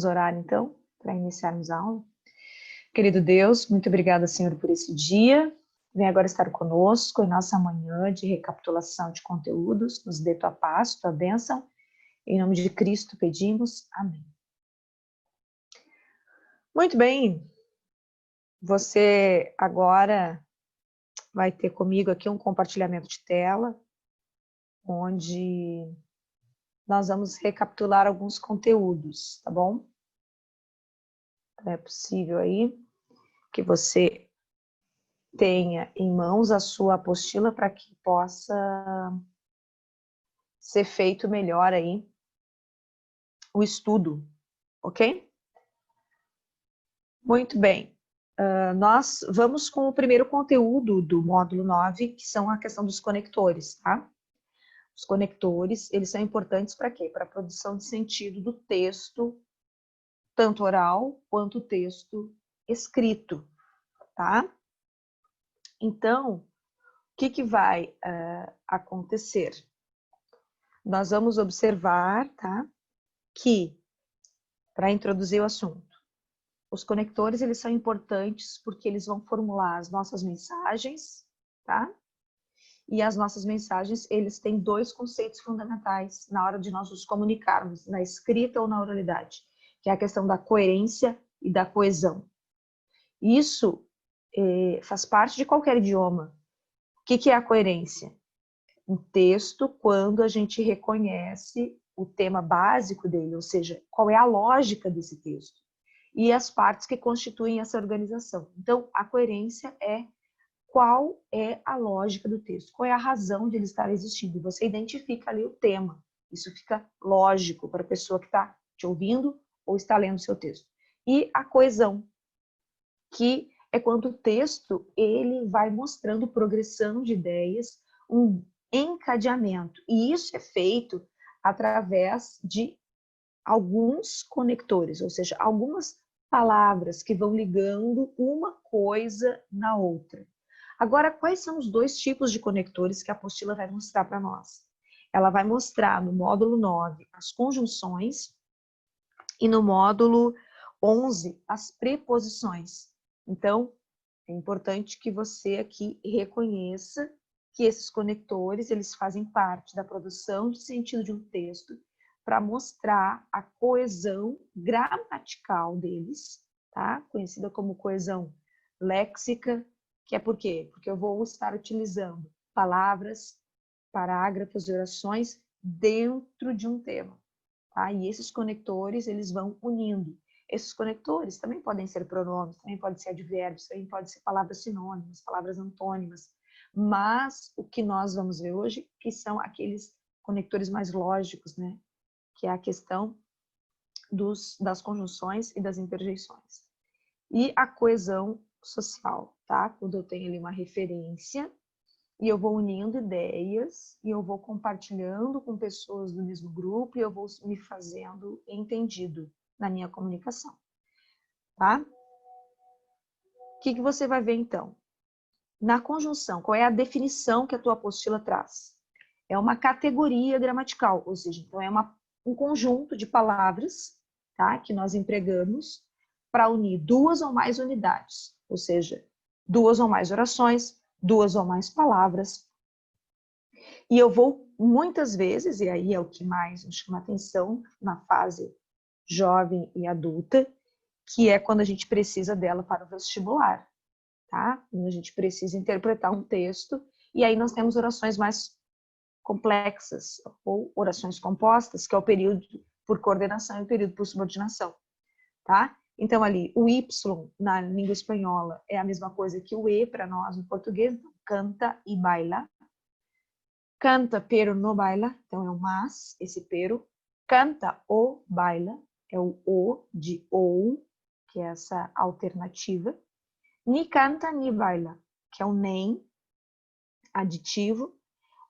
Vamos orar, então, para iniciarmos a aula. Querido Deus, muito obrigada, Senhor, por esse dia. Vem agora estar conosco em nossa manhã de recapitulação de conteúdos. Nos dê tua paz, tua bênção. Em nome de Cristo pedimos. Amém. Muito bem. Você agora vai ter comigo aqui um compartilhamento de tela, onde nós vamos recapitular alguns conteúdos, tá bom? É possível aí que você tenha em mãos a sua apostila para que possa ser feito melhor aí o estudo, ok? Muito bem. Nós vamos com o primeiro conteúdo do módulo 9, que são a questão dos conectores, tá? Os conectores, eles são importantes para quê? Para a produção de sentido do texto, tanto oral quanto o texto escrito, tá? Então, o que vai acontecer? Nós vamos observar, tá? Que, para introduzir o assunto, os conectores, eles são importantes porque eles vão formular as nossas mensagens, tá? E as nossas mensagens, eles têm dois conceitos fundamentais na hora de nós nos comunicarmos, na escrita ou na oralidade, que é a questão da coerência e da coesão. Isso faz parte de qualquer idioma. O que é a coerência? Um texto, quando a gente reconhece o tema básico dele, ou seja, qual é a lógica desse texto, e as partes que constituem essa organização. Então, a coerência é qual é a lógica do texto, qual é a razão de ele estar existindo. Você identifica ali o tema. Isso fica lógico para a pessoa que está te ouvindo ou está lendo o seu texto. E a coesão, que é quando o texto ele vai mostrando progressão de ideias, um encadeamento. E isso é feito através de alguns conectores, ou seja, algumas palavras que vão ligando uma coisa na outra. Agora, quais são os dois tipos de conectores que a apostila vai mostrar para nós? Ela vai mostrar no módulo 9 as conjunções e no módulo 11 as preposições. Então, é importante que você aqui reconheça que esses conectores, eles fazem parte da produção de sentido de um texto para mostrar a coesão gramatical deles, tá? Conhecida como coesão léxica, que é por quê? Porque eu vou estar utilizando palavras, parágrafos e orações dentro de um tema, tá? E esses conectores, eles vão unindo. Esses conectores também podem ser pronomes, também podem ser advérbios, também podem ser palavras sinônimas, palavras antônimas, mas o que nós vamos ver hoje, que são aqueles conectores mais lógicos, né? Que é a questão das conjunções e das interjeições. E a coesão social, tá? Quando eu tenho ali uma referência e eu vou unindo ideias e eu vou compartilhando com pessoas do mesmo grupo e eu vou me fazendo entendido na minha comunicação, tá? O que você vai ver então? Na conjunção, qual é a definição que a tua apostila traz? É uma categoria gramatical, ou seja, então é um conjunto de palavras, tá, que nós empregamos para unir duas ou mais unidades, ou seja, duas ou mais orações, duas ou mais palavras. E eu vou, muitas vezes, e aí é o que mais me chama atenção na fase jovem e adulta, que é quando a gente precisa dela para o vestibular, tá? Quando a gente precisa interpretar um texto, e aí nós temos orações mais complexas, ou orações compostas, que é o período por coordenação e o período por subordinação, tá? Então, ali, o Y na língua espanhola é a mesma coisa que o E para nós no português, canta e baila. Canta, pero no baila, então é o mas, esse pero. Canta ou baila, é o O de ou, que é essa alternativa. Ni canta, ni baila, que é o nem, aditivo.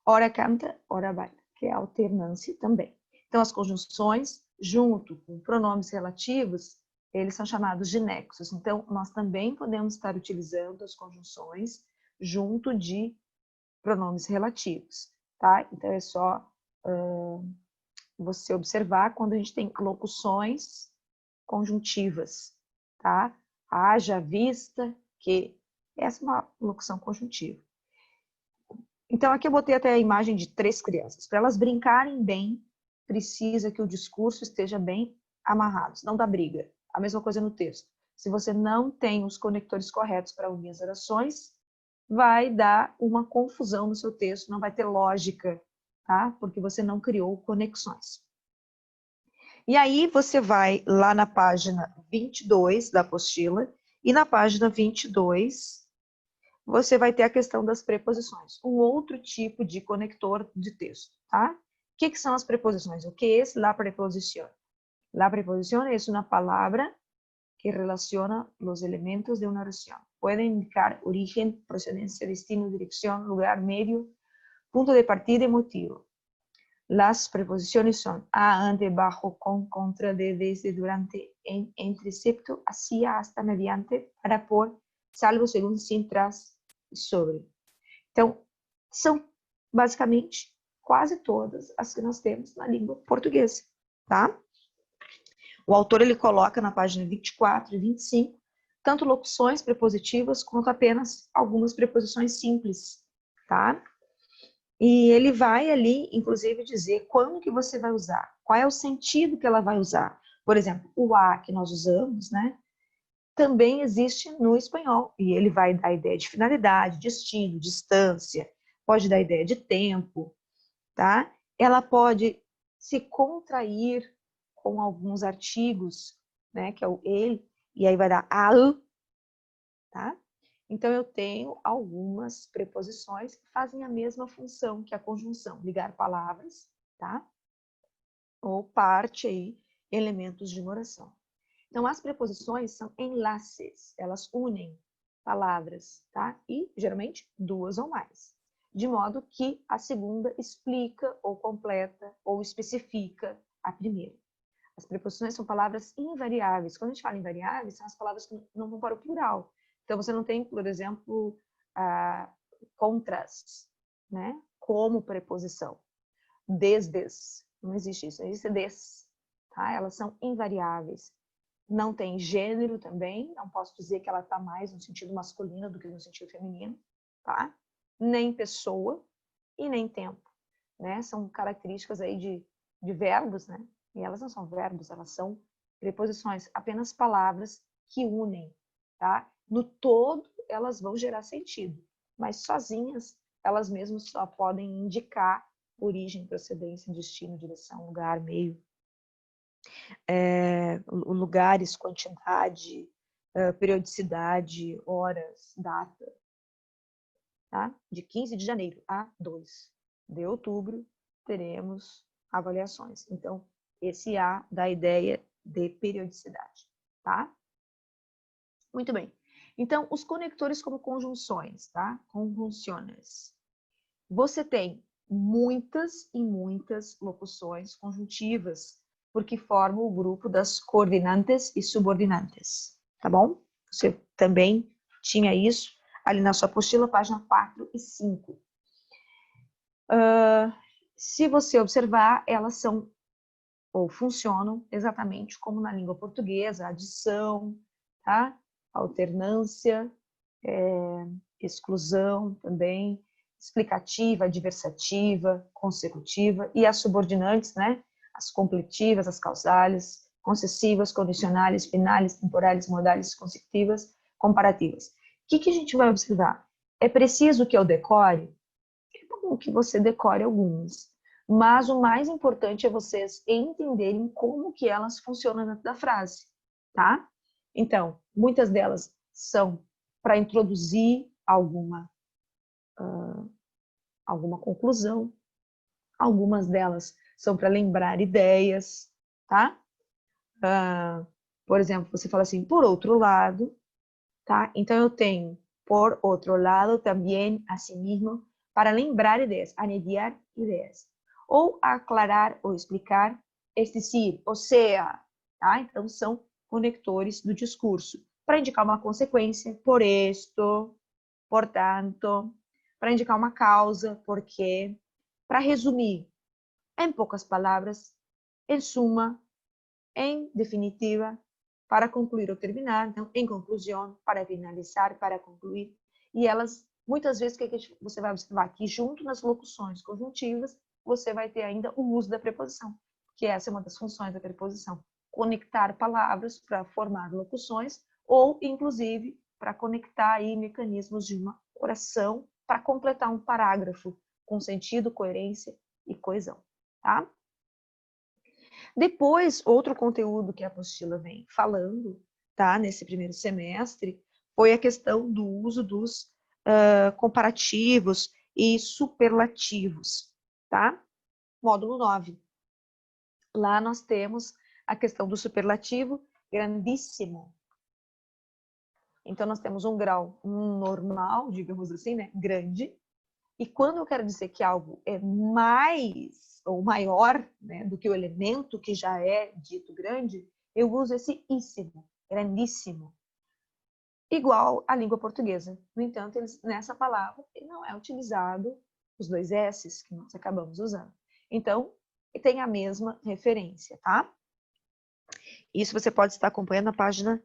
Ora canta, ora baila, que é a alternância também. Então, as conjunções, junto com pronomes relativos, eles são chamados de nexos. Então, nós também podemos estar utilizando as conjunções junto de pronomes relativos, tá? Então, é só você observar quando a gente tem locuções conjuntivas, tá? Haja vista que. Essa é uma locução conjuntiva. Então, aqui eu botei até a imagem de 3 crianças. Para elas brincarem bem, precisa que o discurso esteja bem amarrado, não dá briga. A mesma coisa no texto. Se você não tem os conectores corretos para unir as orações, vai dar uma confusão no seu texto, não vai ter lógica, tá? Porque você não criou conexões. E aí você vai lá na página 22 da apostila, e na página 22 você vai ter a questão das preposições, um outro tipo de conector de texto, tá? O que são as preposições? O que é la preposición? La preposición es una palabra que relaciona los elementos de una oración. Puede indicar origen, procedencia, destino, dirección, lugar, medio, punto de partida y motivo. Las preposiciones son a, ante, bajo, con, contra, de, desde, durante, en, entre, excepto, hacia, hasta, mediante, para, por, salvo, según, sin, tras e sobre. Então, são basicamente quase todas as que nós temos na língua portuguesa, tá? O autor ele coloca na página 24 e 25 tanto locuções prepositivas quanto apenas algumas preposições simples, tá? E ele vai ali, inclusive, dizer quando que você vai usar, qual é o sentido que ela vai usar. Por exemplo, o a que nós usamos, né? Também existe no espanhol, e ele vai dar a ideia de finalidade, destino, distância, pode dar a ideia de tempo, tá? Ela pode se contrair com alguns artigos, né, que é o ele, e aí vai dar al, tá? Então, eu tenho algumas preposições que fazem a mesma função que a conjunção, ligar palavras, tá? Ou parte aí, elementos de uma oração. Então, as preposições são enlaces, elas unem palavras, tá? E, geralmente, 2 ou mais. De modo que a segunda explica, ou completa, ou especifica a primeira. As preposições são palavras invariáveis. Quando a gente fala invariáveis, são as palavras que não vão para o plural. Então, você não tem, por exemplo, contras, né? Como preposição. Desdes. Não existe isso. Existe des. Tá? Elas são invariáveis. Não tem gênero também, não posso dizer que ela está mais no sentido masculino do que no sentido feminino, tá? Nem pessoa e nem tempo, né? São características aí de verbos, né? E elas não são verbos, elas são preposições, apenas palavras que unem, tá? No todo, elas vão gerar sentido, mas sozinhas, elas mesmas só podem indicar origem, procedência, destino, direção, lugar, meio, lugares, quantidade, periodicidade, horas, data, tá? De 15 de janeiro a 2 de outubro teremos avaliações. Então, esse A dá a ideia de periodicidade, tá? Muito bem. Então, os conectores como conjunções, tá? Conjunções. Você tem muitas e muitas locuções conjuntivas, porque formam o grupo das coordenantes e subordinantes, tá bom? Você também tinha isso ali na sua apostila, página 4 e 5. Se você observar, elas são ou funcionam exatamente como na língua portuguesa, adição, tá? Alternância, exclusão também, explicativa, adversativa, consecutiva, e as subordinantes, né? As completivas, as causais, concessivas, condicionais, finais, temporais, modais, consecutivas, comparativas. O que a gente vai observar? É preciso que eu decore? É bom que você decore algumas, mas o mais importante é vocês entenderem como que elas funcionam dentro da frase, tá? Então, muitas delas são para introduzir alguma conclusão, algumas delas são para lembrar ideias, tá? Por exemplo, você fala assim, por outro lado, tá? Então eu tenho, por outro lado, também, asimismo, para lembrar ideias, añadir ideias. Ou aclarar ou explicar, es decir, ou seja, tá? Então são conectores do discurso, para indicar uma consequência, por esto, portanto, para indicar uma causa, porque, para resumir, em poucas palavras, em suma, em definitiva, para concluir ou terminar. Então, em conclusão, para finalizar, para concluir. E elas, muitas vezes, o que você vai observar? Que junto nas locuções conjuntivas, você vai ter ainda o uso da preposição, que essa é uma das funções da preposição. Conectar palavras para formar locuções ou, inclusive, para conectar aí mecanismos de uma oração para completar um parágrafo com sentido, coerência e coesão, tá? Depois, outro conteúdo que a apostila vem falando, tá, nesse primeiro semestre, foi a questão do uso dos comparativos e superlativos, tá? Módulo 9. Lá nós temos a questão do superlativo grandíssimo. Então, nós temos um grau normal, digamos assim, né, grande. E quando eu quero dizer que algo é mais ou maior, né, do que o elemento que já é dito grande, eu uso esse íssimo, grandíssimo. Igual à língua portuguesa. No entanto, nessa palavra não é utilizado os dois S's que nós acabamos usando. Então, tem a mesma referência, tá? Isso você pode estar acompanhando na página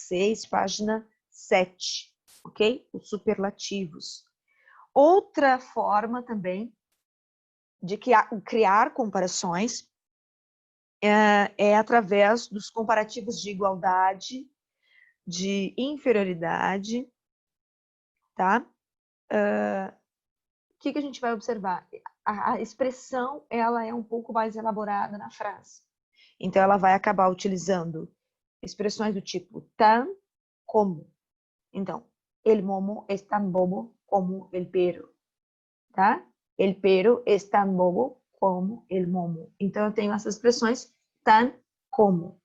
6, página 7, ok? Os superlativos. Outra forma também de criar comparações é através dos comparativos de igualdade, de inferioridade, tá? O que a gente vai observar? A expressão, ela é um pouco mais elaborada na frase. Então, ela vai acabar utilizando expressões do tipo tan, como. Então, el momo es tan bobo como el perro, tá? El perro es tan bobo como el momo. Então, eu tenho essas expressões tan, como.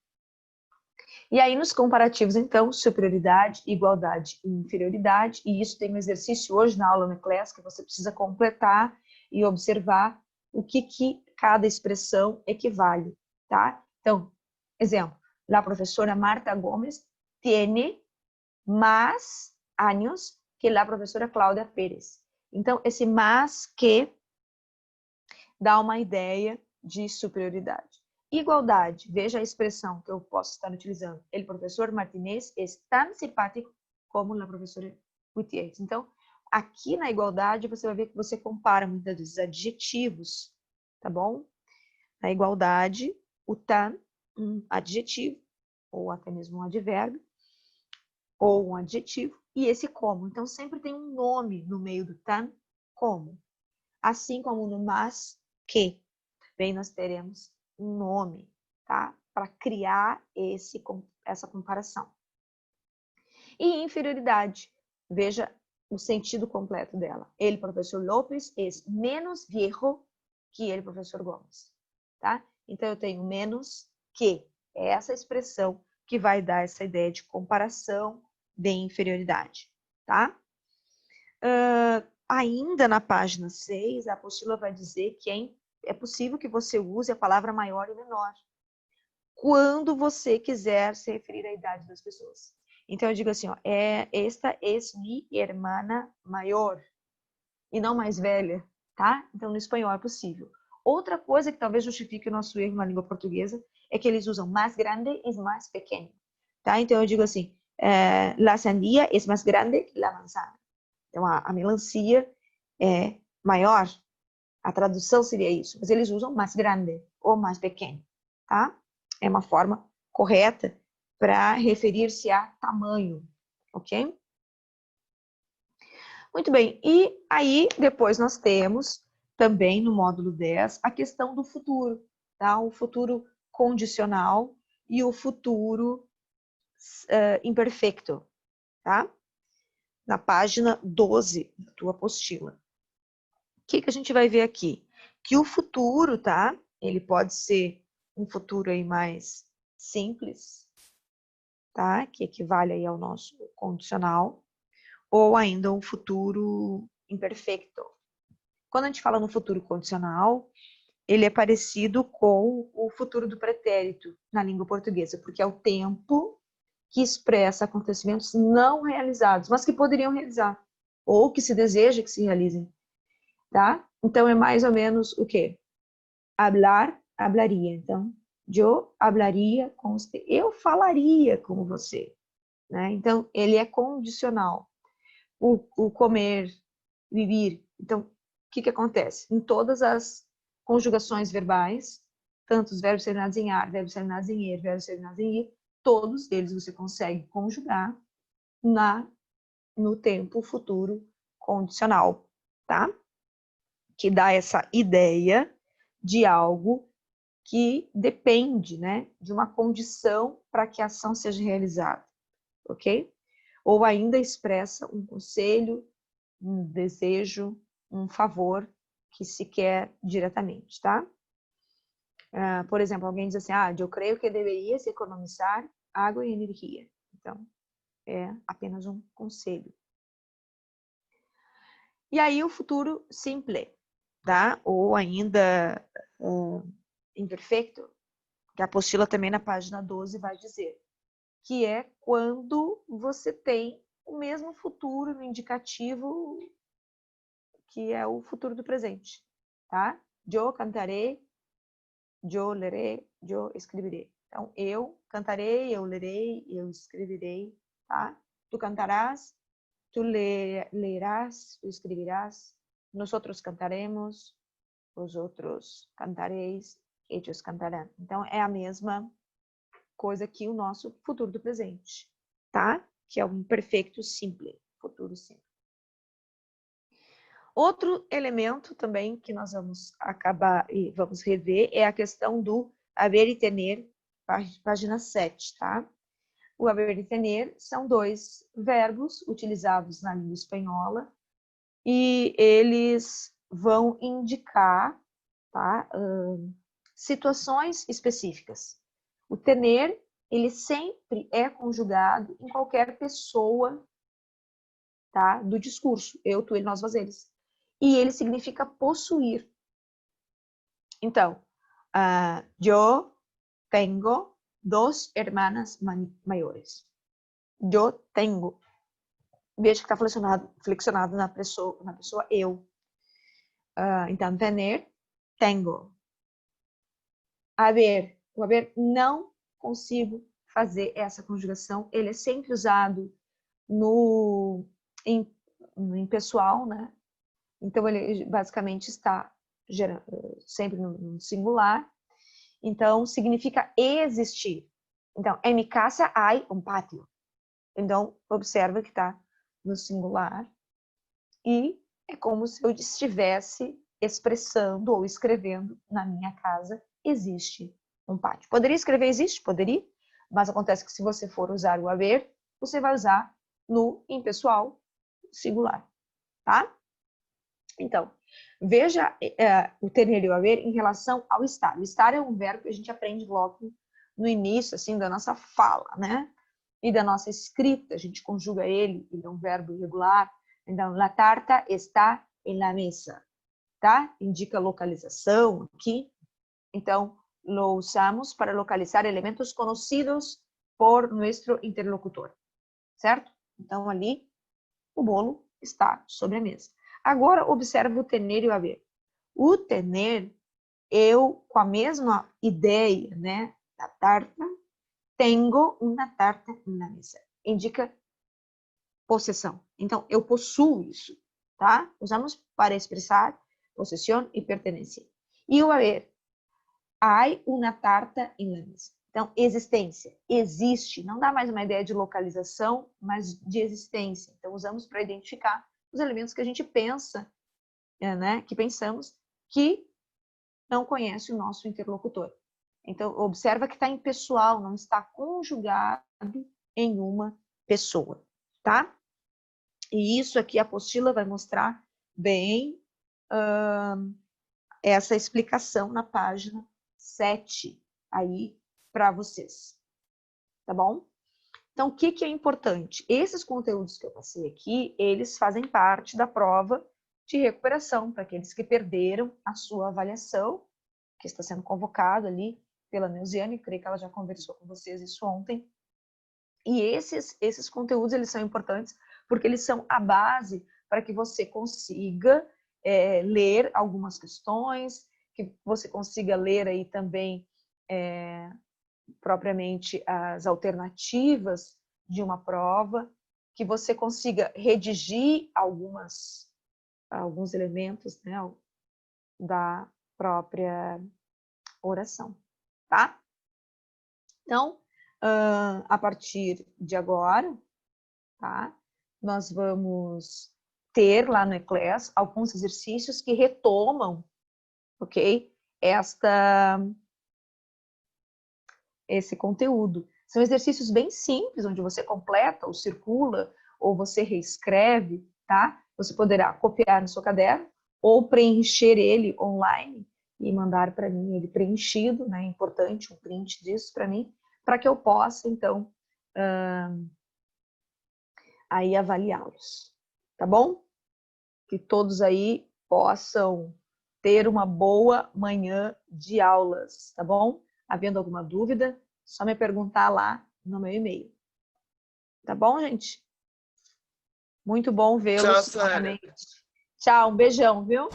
E aí, nos comparativos, então, superioridade, igualdade e inferioridade. E isso tem um exercício hoje na aula no class que você precisa completar e observar o que cada expressão equivale, tá? Então, exemplo, a professora Marta Gomes tiene más años que a professora Cláudia Pérez. Então, esse mais que dá uma ideia de superioridade. Igualdade, veja a expressão que eu posso estar utilizando. O professor Martinez é tão simpático como a professora Gutierrez. Então, aqui na igualdade, você vai ver que você compara muitas vezes adjetivos, tá bom? Na igualdade, o tan, um adjetivo, ou até mesmo um advérbio, ou um adjetivo, e esse como. Então, sempre tem um nome no meio do tan, como. Assim como no mas, que. Também nós teremos um nome, tá? Para criar essa comparação. E inferioridade. Veja o sentido completo dela. Ele, professor Lopes, é menos viejo que ele, professor Gomes. Tá? Então, eu tenho menos que. É essa expressão que vai dar essa ideia de comparação de inferioridade. Tá? Ainda na página 6, a apostila vai dizer que é possível que você use a palavra maior e menor quando você quiser se referir à idade das pessoas. Então, eu digo assim, ó, esta es mi hermana maior, e não mais velha, tá? Então, no espanhol é possível. Outra coisa que talvez justifique o nosso erro na língua portuguesa é que eles usam mais grande e mais pequeno, tá? Então, eu digo assim, la sandía es más grande que la manzana. Então, a melancia é maior. A tradução seria isso, mas eles usam mais grande ou mais pequeno, tá? É uma forma correta para referir-se a tamanho, ok? Muito bem, e aí depois nós temos também no módulo 10 a questão do futuro, tá? O futuro condicional e o futuro imperfeito, tá? Na página 12 da tua apostila. O que a gente vai ver aqui? Que o futuro, tá? Ele pode ser um futuro aí mais simples, tá? Que equivale aí ao nosso condicional, ou ainda um futuro imperfeito. Quando a gente fala no futuro condicional, ele é parecido com o futuro do pretérito na língua portuguesa, porque é o tempo que expressa acontecimentos não realizados, mas que poderiam realizar, ou que se deseja que se realizem, tá? Então, é mais ou menos o quê? Hablar, hablaria. Então, Eu hablaria com você. Eu falaria com você. Né? Então, ele é condicional. O comer, viver. Então, o que acontece? Em todas as conjugações verbais, tanto os verbos terminados em ar, verbos terminados em er, verbos terminados em ir, todos eles você consegue conjugar no tempo futuro condicional, tá? Que dá essa ideia de algo que depende, né, de uma condição para que a ação seja realizada, ok? Ou ainda expressa um conselho, um desejo, um favor que se quer diretamente, tá? Por exemplo, alguém diz assim, eu creio que deveria se economizar água e energia. Então, é apenas um conselho. E aí o futuro simple, tá? Ou ainda imperfeito, que a apostila também na página 12 vai dizer, que é quando você tem o mesmo futuro no indicativo que é o futuro do presente, tá? Eu cantarei, eu lerei, eu escreverei. Então, eu cantarei, eu lerei, eu escreverei, tá? Tu cantarás, tu lerás, tu escreverás, nós outros cantaremos, os outros cantareis, eles cantarão. Então, é a mesma coisa que o nosso futuro do presente, tá? Que é um imperfeito simples, futuro simples. Outro elemento também que nós vamos acabar e vamos rever é a questão do haver e tener, página 7, tá? O haver e tener são dois verbos utilizados na língua espanhola e eles vão indicar, tá, situações específicas. O tener, ele sempre é conjugado em qualquer pessoa, tá, do discurso. Eu, tu, ele, nós, vós, eles. E ele significa possuir. Então, yo tengo dos hermanas maiores. Eu tenho. Veja que está flexionado na pessoa eu. Então, tener, tengo. Haver. O haver não consigo fazer essa conjugação. Ele é sempre usado em pessoal, né? Então, ele basicamente está sempre no singular. Então, significa existir. Então, em minha casa há um pátio. Então, observa que está no singular. E é como se eu estivesse expressando ou escrevendo na minha casa existe um pátio. Poderia escrever existe? Poderia. Mas acontece que se você for usar o haver, você vai usar no impessoal singular. Tá? Então, veja o ter e o haver em relação ao estar. O estar é um verbo que a gente aprende logo no início, assim, da nossa fala, né? E da nossa escrita, a gente conjuga ele é um verbo irregular. Então, la tarta está en la mesa, tá? Indica localização aqui. Então, lo usamos para localizar elementos conhecidos por nosso interlocutor, certo? Então, ali, o bolo está sobre a mesa. Agora, observa o tener e o haver. O tener, eu, com a mesma ideia, né, da tarta, tenho uma tarta na mesa. Indica possessão. Então, eu possuo isso, tá? Usamos para expressar possessão e pertenência. E o haver, há uma tarta em la mesa. Então, existência, existe, não dá mais uma ideia de localização, mas de existência. Então, usamos para identificar os elementos que a gente pensa, né, que pensamos que não conhece o nosso interlocutor. Então, observa que está impessoal, não está conjugado em uma pessoa, tá? E isso aqui a apostila vai mostrar bem essa explicação na página 7 aí para vocês, tá bom? Então, o que é importante? Esses conteúdos que eu passei aqui, eles fazem parte da prova de recuperação para aqueles que perderam a sua avaliação, que está sendo convocado ali pela Neuziane, creio que ela já conversou com vocês isso ontem. E esses conteúdos, eles são importantes porque eles são a base para que você consiga ler algumas questões, que você consiga ler aí também propriamente as alternativas de uma prova, que você consiga redigir alguns elementos, né, da própria oração, tá? Então, a partir de agora, tá? Nós vamos ter lá no Eclass alguns exercícios que retomam, ok? Esse conteúdo. São exercícios bem simples, onde você completa ou circula, ou você reescreve, tá? Você poderá copiar no seu caderno, ou preencher ele online e mandar para mim ele preenchido, né? É importante um print disso para mim, para que eu possa, então, aí avaliá-los, tá bom? Que todos aí possam ter uma boa manhã de aulas, tá bom? Havendo alguma dúvida, só me perguntar lá no meu e-mail. Tá bom, gente? Muito bom Tchau, vê-los Sara. novamente. Tchau, um beijão, viu?